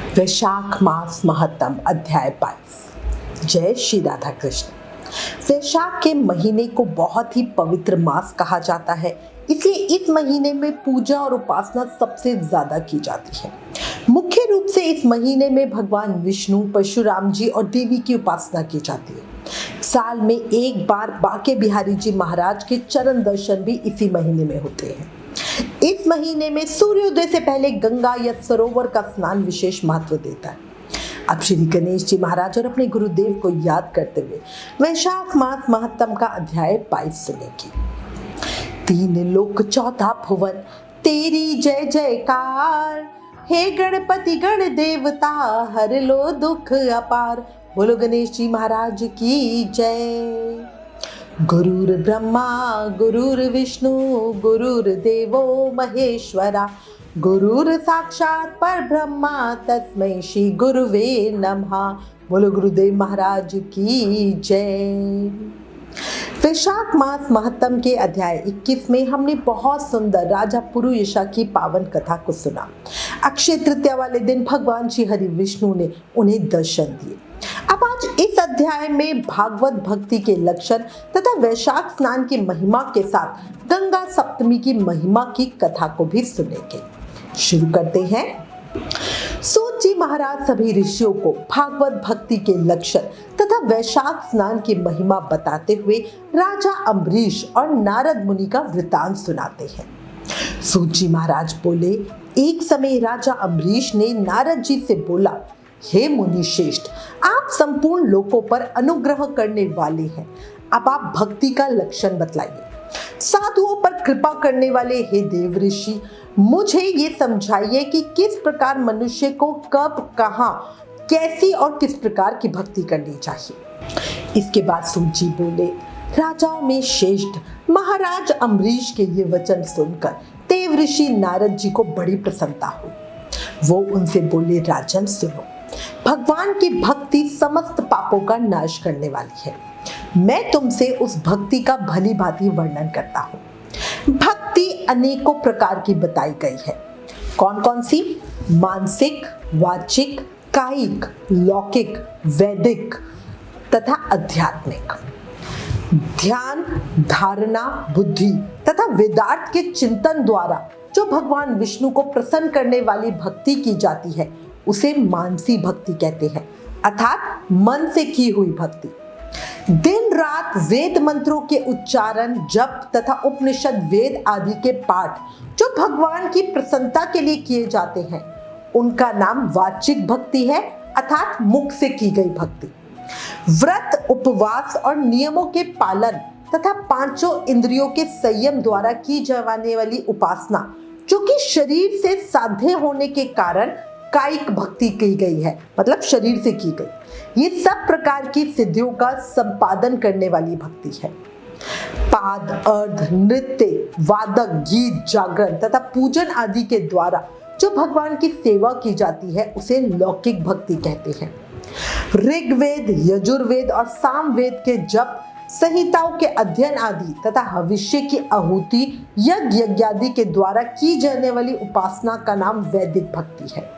वैशाख मास महत्तम अध्याय 22। जय श्री राधा कृष्ण। वैशाख के महीने को बहुत ही पवित्र मास कहा जाता है, इसलिए इस महीने में पूजा और उपासना सबसे ज्यादा की जाती है। मुख्य रूप से इस महीने में भगवान विष्णु, परशुराम जी और देवी की उपासना की जाती है। साल में एक बार बांके बिहारी जी महाराज के चरण दर्शन भी इसी महीने में होते हैं। इस महीने में सूर्योदय से पहले गंगा या सरोवर का स्नान विशेष महत्व देता है। अब श्री गणेश जी महाराज और अपने गुरुदेव को याद करते हुए वैशाख मास महत्तम का अध्याय 22 सुनेगी। तीन लोक चौथा भुवन तेरी जय जयकार, हे गणपति गण देवता हर लो दुख अपार। बोलो गणेश जी महाराज की जय। गुरुर ब्रह्मा गुरुर्विष्णु गुरुर्देवो महेश्वरा, गुरुर साक्षात पर ब्रह्मा तस्मै श्री गुरुवे नमः। बोलो गुरुदेव महाराज की जय। वैशाख मास महत्तम के अध्याय 21 में हमने बहुत सुंदर राजा पुरुयशा की पावन कथा को सुना। अक्षय तृतीया वाले दिन भगवान श्री हरि विष्णु ने उन्हें दर्शन दिए। अब आज इस अध्याय में भागवत भक्ति के लक्षण तथा वैशाख स्नान की महिमा के साथ गंगा सप्तमी की महिमा की कथा को भी सुनेंगे। शुरू करते हैं। सूत जी महाराज सभी ऋषियों को भागवत भक्ति के लक्षण तथा वैशाख स्नान की महिमा बताते हुए राजा अम्बरीश और नारद मुनि का वृतांत सुनाते हैं। सूत जी महाराज बोले, एक समय राजा अम्बरीश ने नारद जी से बोला, हे मुनि श्रेष्ठ, आप संपूर्ण लोकों पर अनुग्रह करने वाले हैं। अब आप भक्ति का लक्षण बतलाइए। साधुओं पर कृपा करने वाले हे देव ऋषि, मुझे ये समझाइए कि किस प्रकार मनुष्य को कब, कहाँ, कैसी और किस प्रकार की भक्ति करनी चाहिए। इसके बाद सूत जी बोले, राजाओं में श्रेष्ठ महाराज अम्बरीश के ये वचन सुनकर देव ऋषि नारद जी को बड़ी प्रसन्नता हुई। वो उनसे बोले, राजन सुनो, भगवान की भक्ति समस्त पापों का नाश करने वाली है। मैं तुमसे उस भक्ति का भली भांति वर्णन करता हूँ। भक्ति अनेकों प्रकार की बताई गई है। कौन कौन सी? मानसिक, वाचिक, कायिक, लौकिक, वैदिक तथा आध्यात्मिक। ध्यान, धारणा, बुद्धि तथा वेदार्थ के चिंतन द्वारा जो भगवान विष्णु को प्रसन्न करने वाली भक्ति की जाती है उसे मानसी भक्ति कहते हैं, अर्थात मन से की हुई भक्ति। दिन रात वेद मंत्रों के उच्चारण, जप तथा उपनिषद वेद आदि के पाठ जो भगवान की प्रसन्नता के लिए किए जाते हैं उनका नाम वाचिक भक्ति है, अर्थात मुख से की गई भक्ति। व्रत, उपवास और नियमों के पालन तथा पांचों इंद्रियों के संयम द्वारा की जाने वाली उपासना जो कि शरीर से साध्य होने के कारण कायिक भक्ति की गई है, मतलब शरीर से की गई। ये सब प्रकार की सिद्धियों का संपादन करने वाली भक्ति है। पाद, अर्ध, नृत्य, वादक, गीत, जागरण तथा पूजन आदि के द्वारा जो भगवान की सेवा की जाती है उसे लौकिक भक्ति कहते हैं। ऋग्वेद, यजुर्वेद और सामवेद के जप, संहिताओं के अध्ययन आदि तथा भविष्य की आहुति, यज्ञ आदि के द्वारा की जाने वाली उपासना का नाम वैदिक भक्ति है।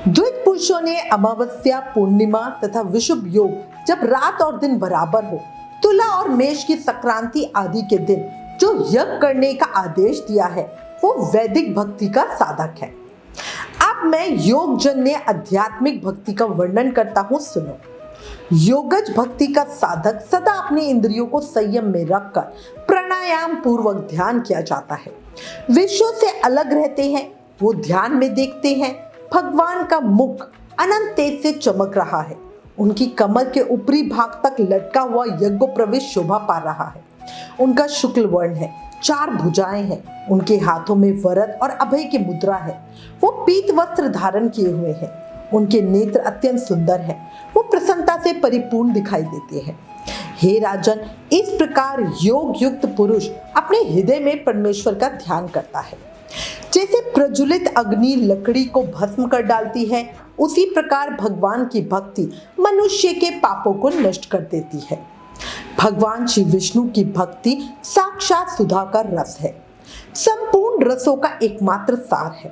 द्वैत पुरुषों ने अमावस्या, पूर्णिमा तथा विषुव योग जब रात और दिन बराबर हो, तुला और मेष की संक्रांति आदि के दिन जो यज्ञ करने का आदेश दिया है वो वैदिक भक्ति का साधक है। अब मैं योगजन्य आध्यात्मिक भक्ति का वर्णन करता हूँ, सुनो। योगज भक्ति का साधक सदा अपने इंद्रियों को संयम में रखकर प्राणायाम पूर्वक ध्यान किया जाता है। विश्व से अलग रहते हैं, वो ध्यान में देखते हैं भगवान का मुख अनंत तेज से चमक रहा है। उनकी कमर के ऊपरी भाग तक लटका हुआ यज्ञ प्रवेश शोभा पा रहा है। उनका शुक्ल वर्ण है, 4 भुजाएं हैं, उनके हाथों में वरद और अभय की मुद्रा है। वो पीत वस्त्र धारण किए हुए हैं, उनके नेत्र अत्यंत सुंदर हैं, वो प्रसन्नता से परिपूर्ण दिखाई देते हैं। हे राजन, इस प्रकार योग युक्त पुरुष अपने हृदय में परमेश्वर का ध्यान करता है। जैसे प्रज्वलित अग्नि लकड़ी को भस्म कर डालती है, उसी प्रकार भगवान की भक्ति मनुष्य के पापों को नष्ट कर देती है। भगवान श्री विष्णु की भक्ति साक्षात सुधा का रस है, संपूर्ण रसों का एकमात्र सार है।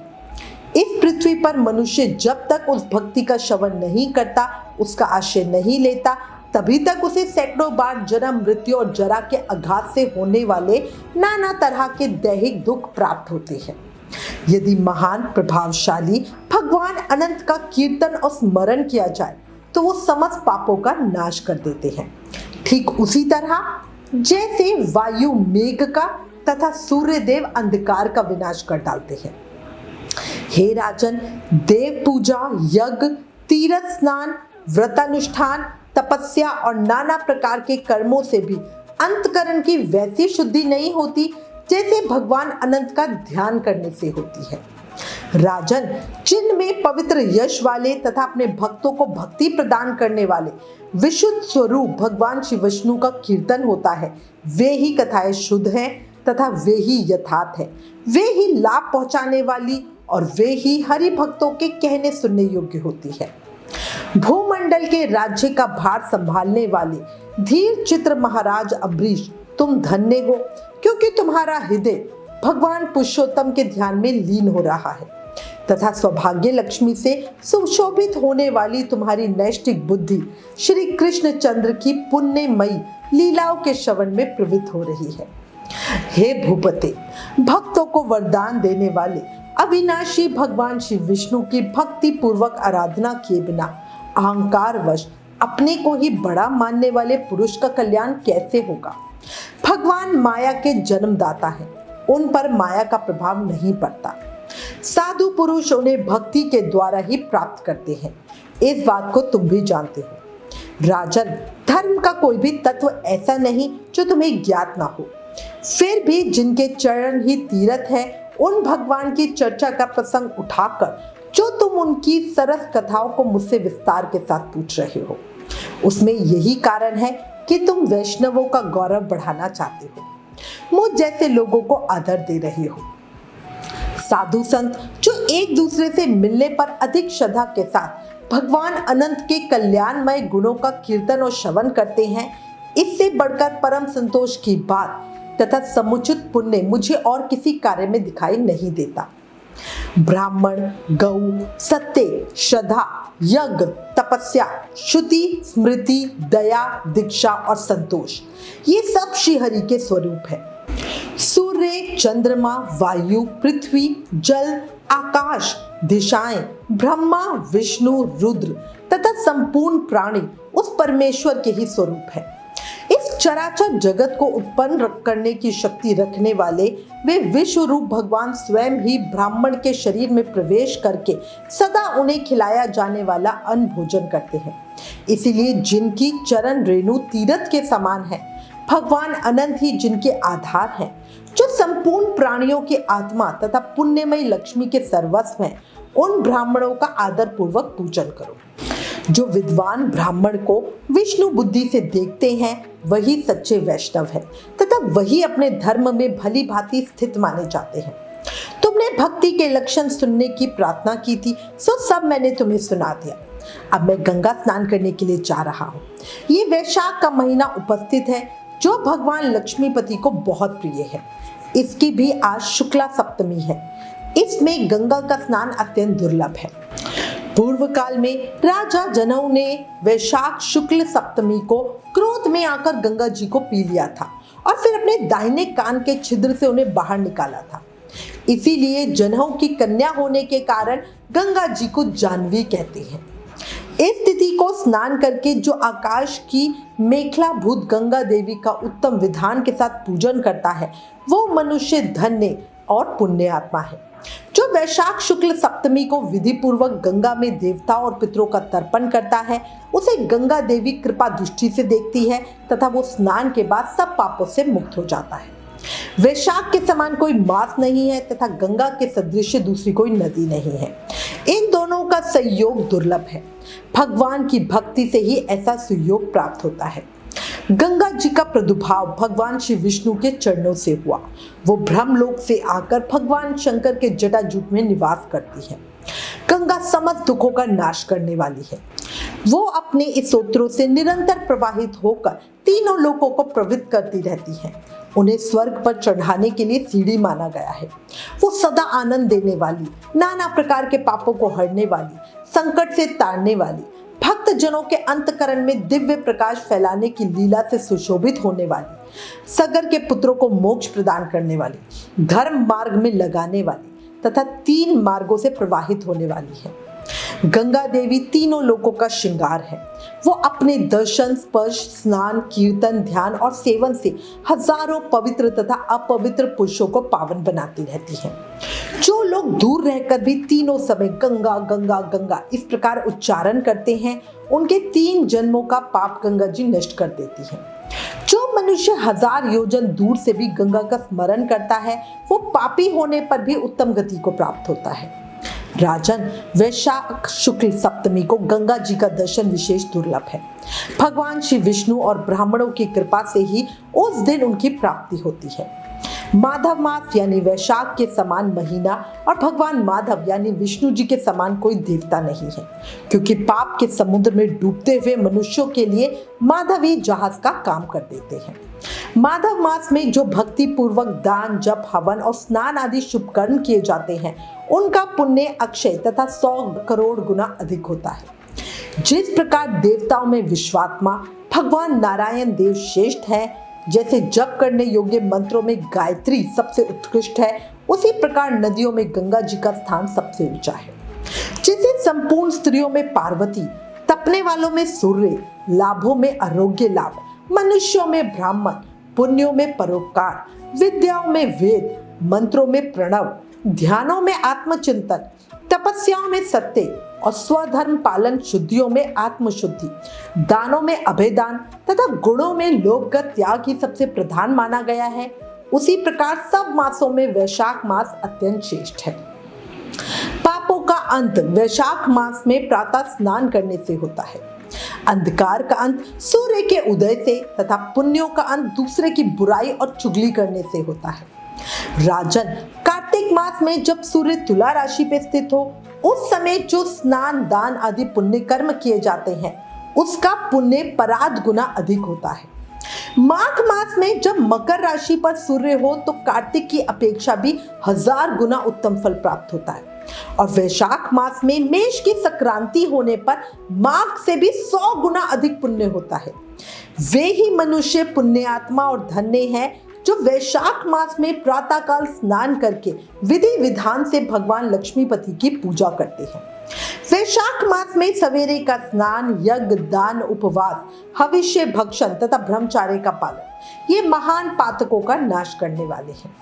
इस पृथ्वी पर मनुष्य जब तक उस भक्ति का श्रवण नहीं करता, उसका आश्रय नहीं लेता, तभी तक उसे सैकड़ों बार जन्म, मृत्यु और जरा के आघात से होने वाले नाना तरह के दैहिक दुख प्राप्त होते हैं। यदि महान प्रभावशाली भगवान अनंत का कीर्तन और स्मरण किया जाए तो वो समस्त पापों का नाश कर देते हैं। ठीक उसी तरह जैसे वायु मेघ का तथा सूर्यदेव अंधकार का विनाश कर डालते हैं। हे राजन, देव पूजा, यज्ञ, तीर्थ स्नान, व्रतानुष्ठान, तपस्या और नाना प्रकार के कर्मों से भी अंतकरण की वैसी शुद्धि नहीं होती जैसे भगवान अनंत का ध्यान करने से होती है। राजन, जिनमें पवित्र यश वाले तथा अपने भक्तों को भक्ति प्रदान करने वाले विशुद्ध स्वरूप भगवान श्री विष्णु का कीर्तन होता है, वे ही कथाएं शुद्ध हैं तथा वे ही यथार्थ है, वे ही लाभ पहुंचाने वाली और वे ही हरि भक्तों के कहने सुनने योग्य होती है। भूमंडल के राज्य का भार संभालने वाले धीर चित्र महाराज अम्बरीश, तुम धन्य हो, क्योंकि तुम्हारा हृदय भगवान पुरुषोत्तम के ध्यान में लीन हो रहा है तथा सौभाग्य लक्ष्मी से सुशोभित होने वाली तुम्हारी नैष्टिक बुद्धि श्री कृष्ण चंद्र की पुण्यमयी लीलाओं के श्रवण में प्रवृत्त हो रही है। हे भूपते, भक्तों को वरदान देने वाले अविनाशी भगवान श्री विष्णु की भक्ति पूर्वक आराधना किए बिना अहंकारवश अपने को ही बड़ा मानने वाले पुरुष का कल्याण कैसे होगा? भगवान माया के जन्मदाता हैं, उन पर माया का प्रभाव नहीं पड़ता। साधु पुरुष उन्हें भक्ति के द्वारा ही प्राप्त करते हैं, इस बात को तुम भी जानते हो। राजन, धर्म का कोई भी तत्व ऐसा नहीं जो तुम्हें ज्ञात ना हो। फिर भी जिनके चरण ही तीर्थ है, उन भगवान की चर्चा का प्रसंग उठाकर जो तुम उनकी सरस कथाओं को मुझसे विस्तार के साथ पूछ रहे हो, उसमें यही कारण है कि तुम वैष्णवों का गौरव बढ़ाना चाहते हो, मुझ जैसे लोगों को आदर दे रहे हो। साधु संत जो एक दूसरे से मिलने पर अधिक श्रद्धा के साथ भगवान अनंत के कल्याणमय गुणों का कीर्तन और श्रवण करते हैं, इससे बढ़कर परम संतोष की बात तथा समुचित पुण्य मुझे और किसी कार्य में दिखाई नहीं देता। ब्राह्मण, गौ, सत्य, श्रद्धा, यज्ञ, तपस्या, श्रुति, स्मृति, दया, दीक्षा और संतोष, ये सब श्रीहरि के स्वरूप है। सूर्य, चंद्रमा, वायु, पृथ्वी, जल, आकाश, दिशाएं, ब्रह्मा, विष्णु, रुद्र तथा संपूर्ण प्राणी उस परमेश्वर के ही स्वरूप है। इस चराचर जगत को उत्पन्न करने की शक्ति रखने वाले वे विश्व रूप भगवान स्वयं ही ब्राह्मण के शरीर में प्रवेश करके सदा उन्हें खिलाया जाने वाला अन्न भोजन करते हैं। इसीलिए जिनकी चरण रेणु तीर्थ के समान है, भगवान अनंत ही जिनके आधार हैं, जो संपूर्ण प्राणियों की आत्मा तथा पुण्यमयी लक्ष्मी के सर्वस्व हैं, उन ब्राह्मणों का आदर पूर्वक पूजन करो। जो विद्वान ब्राह्मण को विष्णु बुद्धि से देखते हैं, वही सच्चे वैष्णव है तथा वही अपने धर्म में भली भांति स्थित माने जाते हैं। तुमने भक्ति के लक्षण सुनने की प्रार्थना की थी, सो सब मैंने तुम्हें सुना दिया। अब मैं गंगा स्नान करने के लिए जा रहा हूँ। ये वैशाख का महीना उपस्थित है, जो भगवान लक्ष्मीपति को बहुत प्रिय है। इसकी भी आज शुक्ला सप्तमी है। इसमें गंगा का स्नान अत्यंत दुर्लभ है। पूर्व काल में राजा जनऊ ने वैशाख शुक्ल सप्तमी को क्रोध में आकर गंगा जी को पी लिया था और फिर अपने दाहिने कान के छिद्र से उन्हें बाहर निकाला था। इसीलिए जनऊ की कन्या होने के कारण गंगा जी को जानवी कहते हैं। इस तिथि को स्नान करके जो आकाश की मेखला भूत गंगा देवी का उत्तम विधान के साथ पूजन करता है, वो मनुष्य धन्य और पुण्य आत्मा है। जो वैशाख शुक्ल सप्तमी को विधि पूर्वक गंगा में देवताओं और पितरों का तर्पण करता है, उसे गंगा देवी कृपा दृष्टि से देखती है तथा वो स्नान के बाद सब पापों से मुक्त हो जाता है। वैशाख के समान कोई मास नहीं है तथा गंगा के सदृश दूसरी कोई नदी नहीं है। इन दोनों का संयोग दुर्लभ है। भगवान की भक्ति से ही ऐसा सुयोग प्राप्त होता है। गंगा जी का प्रादुर्भाव भगवान श्री विष्णु के चरणों से हुआ। वो ब्रह्मलोक से आकर भगवान शंकर के जटाजूट में निवास करती है। गंगा समस्त दुखों का नाश करने वाली है। वो अपने इस स्तोत्रों से निरंतर प्रवाहित होकर तीनों लोकों को प्रवृत्त करती रहती है। उन्हें स्वर्ग पर चढ़ाने के लिए सीढ़ी माना गया है। वो सदा आनंद देने वाली, नाना प्रकार के पापों को हरने वाली, संकट से तारने वाली, भक्त जनों के अंतकरण में दिव्य प्रकाश फैलाने की लीला से सुशोभित होने वाली, सगर के पुत्रों को मोक्ष प्रदान करने वाली, धर्म मार्ग में लगाने वाली तथा 3 मार्गों से प्रवाहित होने वाली है। गंगा देवी तीनों लोकों का श्रृंगार है। वो अपने दर्शन, स्पर्श, स्नान, कीर्तन, ध्यान और सेवन से हजारों पवित्र तथा अपवित्र पुरुषों को पावन बनाती रहती है। जो लोग दूर रहकर भी तीनों समय गंगा गंगा गंगा इस प्रकार उच्चारण करते हैं, उनके 3 जन्मों का पाप गंगा जी नष्ट कर देती है। जो मनुष्य 1000 योजन दूर से भी गंगा का स्मरण करता है, वो पापी होने पर भी उत्तम गति को प्राप्त होता है। राजन, वैशाख शुक्ल सप्तमी को गंगा जी का दर्शन विशेष दुर्लभ है। भगवान श्री विष्णु और ब्राह्मणों की कृपा से ही उस दिन उनकी प्राप्ति होती है। माधव मास यानी वैशाख के समान महीना और भगवान माधव यानी विष्णु जी के समान कोई देवता नहीं है, क्योंकि पाप के समुद्र में डूबते हुए मनुष्यों के लिए माधवी जहाज का काम कर देते हैं। माधव मास में जो भक्ति पूर्वक दान, जप, हवन और स्नान आदि शुभ कर्म किए जाते हैं, उनका पुण्य अक्षय तथा 100 करोड़ गुना अधिक होता है। जिस प्रकार देवताओं में विश्वात्मा भगवान नारायण देव श्रेष्ठ है, जैसे जप करने योग्य मंत्रों में गायत्री सबसे उत्कृष्ट है, उसी प्रकार नदियों में गंगा जी का स्थान सबसे ऊंचा है। जैसे संपूर्ण स्त्रियों में पार्वती, तपने वालों में सूर्य, लाभों में आरोग्य लाभ, मनुष्यों में ब्राह्मण, पुण्यों में परोपकार, विद्याओं में वेद, मंत्रों में प्रणव, ध्यानों में आत्मचिंतन, तपस्याओं में सत्य और स्वधर्म पालन, शुद्धियों में आत्मशुद्धि, दानों में अभेदान तथा गुणों में लोभ का त्याग ही सबसे प्रधान माना गया है, उसी प्रकार सब मासों में वैशाख मास अत्यंत श्रेष्ठ है। पापों का अंत वैशाख मास में प्रातः स्नान करने से होता है। अंधकार का अंत सूर्य के उदय से तथा पुण्यों का अंत दूसरे की बुराई और चुगली करने से होता है। राजन, कार्तिक मास में जब सूर्य तुला राशि पे स्थित हो, उस समय जो स्नान, दान आदि पुण्य कर्म किए जाते हैं, उसका पुण्य पराध गुना अधिक होता है। माघ मास में जब मकर राशि पर सूर्य हो, तो कार्तिक की अपेक्षा भी 1000 गुना उत्तम फल प्राप्त होता है। और वैशाख मास में मेष की संक्रांति होने पर माघ से भी 100 गुना अधिक पुण्य होता है। वे ही मनुष्य पुण्यात्मा और धन्य हैं जो वैशाख मास में प्रातःकाल स्नान करके विधि विधान से भगवान लक्ष्मीपति की पूजा करते हैं। वैशाख मास में सवेरे का स्नान, यज्ञ, दान, उपवास, हविष्य, भक्षण तथा ब्रह्मचार्य का पालन, ये महान पातकों का नाश करने वाले हैं।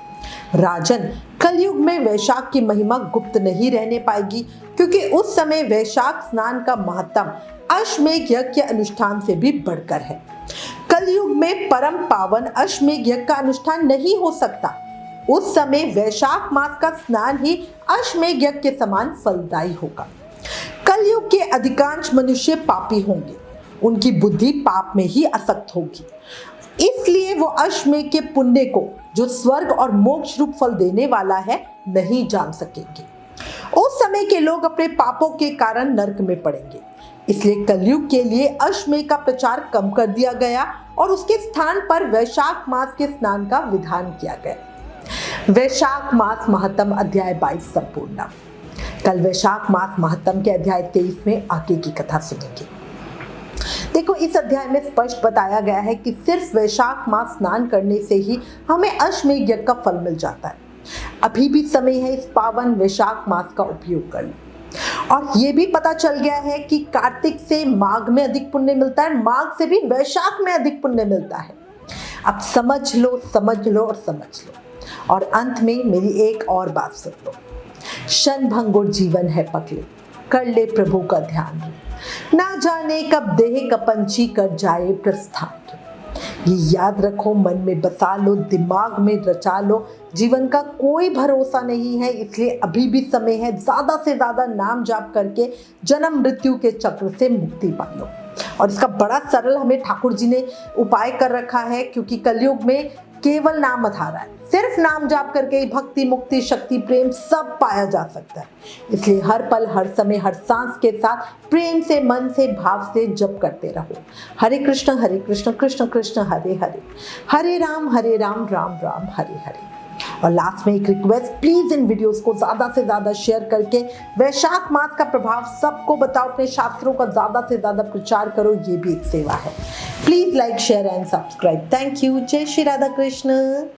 राजन, कलयुग में वैशाख की महिमा गुप्त नहीं रहने पाएगी, क्योंकि उस समय वैशाख स्नान का महत्व अश्वमेध यज्ञ के अनुष्ठान से भी बढ़कर है। कलयुग में परम पावन अश्वमेध यज्ञ का अनुष्ठान नहीं हो सकता। उस समय वैशाख मास का स्नान ही अश्वमेध यज्ञ के समान फलदायी होगा। कलयुग के अधिकांश मनुष्य पापी होंगे, उनकी बुद्धि पाप में ही आसक्त होगी, इसलिए वो अश्वमेध के पुण्य को, जो स्वर्ग और मोक्ष रूप फल देने वाला है, नहीं जान सकेंगे। उस समय के लोग अपने पापों के कारण नरक में पड़ेंगे। इसलिए कलयुग के लिए अश्वमेध का प्रचार कम कर दिया गया और उसके स्थान पर वैशाख मास के स्नान का विधान किया गया। वैशाख मास महत्तम अध्याय 22 संपूर्ण। कल वैशाख मास महत्तम के अध्याय 23 में आगे की कथा सुनेंगे। देखो, इस अध्याय में स्पष्ट बताया गया है कि सिर्फ वैशाख मास स्नान करने से ही हमें अश्वमेध यज्ञ का फल मिल जाता है। अभी भी समय है इस पावन वैशाख मास का उपयोग करने। और ये भी पता चल गया है कि कार्तिक से माघ में अधिक पुण्य मिलता है, माघ से भी वैशाख में अधिक पुण्य मिलता है। अब समझ लो और समझ लो। और अंत में मेरी एक और बात सुन लो। क्षण भंगुर जीवन है पगले, कर ले प्रभु का ध्यान रे, ना जाने कब देह कपंची कर जाए प्रस्थान। ये याद रखो, मन में बसा लो, दिमाग में रचा लो। जीवन का कोई भरोसा नहीं है, इसलिए अभी भी समय है। ज़्यादा से ज़्यादा नाम जाप करके जन्म मृत्यु के चक्र से मुक्ति पा लो। और इसका बड़ा सरल हमें ठाकुर जी ने उपाय कर रखा है, क्योंकि कलयुग में केवल नाम आधार है। सिर्फ नाम जाप करके ही भक्ति, मुक्ति, शक्ति, प्रेम सब पाया जा सकता है। इसलिए हर पल, हर समय, हर सांस के साथ प्रेम से, मन से, भाव से जप करते रहो। हरे कृष्ण कृष्ण कृष्ण हरे हरे, हरे राम राम राम हरे हरे। और लास्ट में एक रिक्वेस्ट, प्लीज इन वीडियोस को ज्यादा से ज्यादा शेयर करके वैशाख मास का प्रभाव सबको बताओ, अपने शास्त्रों का ज्यादा से ज्यादा प्रचार करो, ये भी एक सेवा है। Please like, share and subscribe. Thank you. जय श्री राधा कृष्ण।